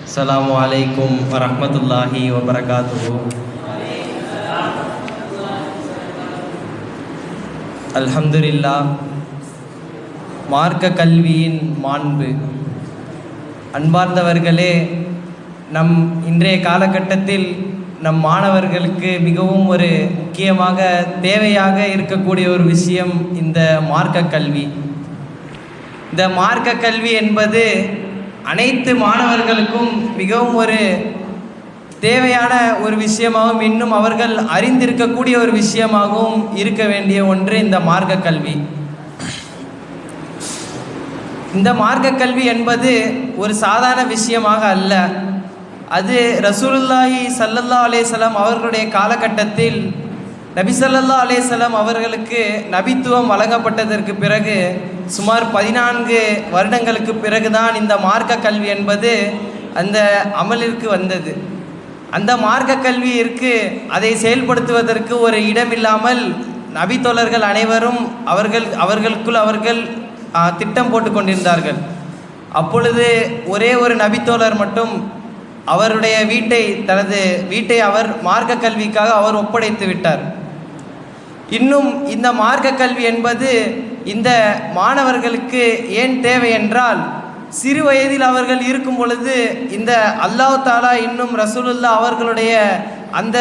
அஸ்ஸலாமு அலைக்கும் வரஹ்மத்துல்லாஹி வபரகாத்துஹு. அல்ஹம்துலில்லாஹ். மார்க்க கல்வியின் மாண்பு. அன்பார்ந்தவர்களே, நம் இன்றைய காலகட்டத்தில் நம் மாணவர்களுக்கு மிகவும் ஒரு முக்கியமாக தேவையாக இருக்கக்கூடிய ஒரு விஷயம் இந்த மார்க்க கல்வி. இந்த மார்க்க கல்வி என்பது அனைத்து மாணவர்களுக்கும் மிகவும் ஒரு தேவையான ஒரு விஷயமாகவும் இன்னும் அவர்கள் அறிந்திருக்கக்கூடிய ஒரு விஷயமாகவும் இருக்க வேண்டிய ஒன்று இந்த மார்க்க கல்வி. இந்த மார்க்க கல்வி என்பது ஒரு சாதாரண விஷயமாக அல்ல. அது ரசூலுல்லாஹி ஸல்லல்லாஹு அலைஹி வஸல்லம் அவர்களுடைய காலகட்டத்தில் நபி ஸல்லல்லாஹு அலைஹி வஸல்லம் அவர்களுக்கு நபித்துவம் வழங்கப்பட்டதற்கு பிறகு சுமார் 14 வருடங்களுக்கு பிறகுதான் இந்த மார்க்க கல்வி என்பது அந்த அமலிற்கு வந்தது. அந்த மார்க்க கல்வியிற்கு அதை செயல்படுத்துவதற்கு ஒரு இடமில்லாமல் நபித்தோழர்கள் அனைவரும் அவர்களுக்குள் அவர்கள் திட்டம் போட்டு கொண்டிருந்தார்கள். அப்பொழுது ஒரே ஒரு நபித்தோழர் மட்டும் அவருடைய தனது வீட்டை அவர் மார்க்க கல்விக்காக அவர் ஒப்படைத்து விட்டார். இன்னும் இந்த மார்க்க கல்வி என்பது இந்த மாணவர்களுக்கு ஏன் தேவை என்றால், சிறு வயதில் அவர்கள் இருக்கும் பொழுது இந்த அல்லாஹ் தாலா இன்னும் ரசூலுல்லாஹ் அவர்களுடைய அந்த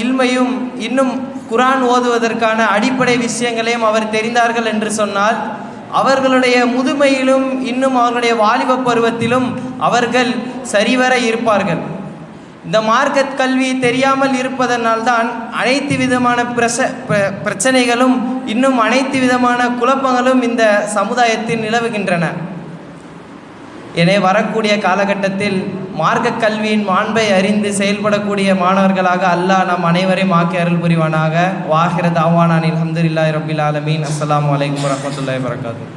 இல்மையும் இன்னும் குர்ஆன் ஓதுவதற்கான அடிப்படை விஷயங்களையும் அவர் தெரிந்தார்கள் என்று சொன்னால், அவர்களுடைய முதுமையிலும் இன்னும் அவர்களுடைய வாலிப பருவத்திலும் அவர்கள் சரிவர இருப்பார்கள். இந்த மார்க்க கல்வி தெரியாமல் இருப்பதனால்தான் அனைத்து விதமான பிரச்சனைகளும் இன்னும் அனைத்து விதமான குழப்பங்களும் இந்த சமுதாயத்தில் நிலவுகின்றன. எனவே வரக்கூடிய காலகட்டத்தில் மார்க்க கல்வியின் மாண்பை அறிந்து செயல்படக்கூடிய மாணவர்களாக அல்லாஹ் நம் அனைவரையும் ஆக்கி அருள் புரிவானாக. வாஹிர தாவானா அல்ஹம்துலில்லாஹி ரப்பில் ஆலமீன். அஸ்ஸலாமு அலைக்கும் வரஹ்மத்துல்லாஹி வபரகாத்துஹு.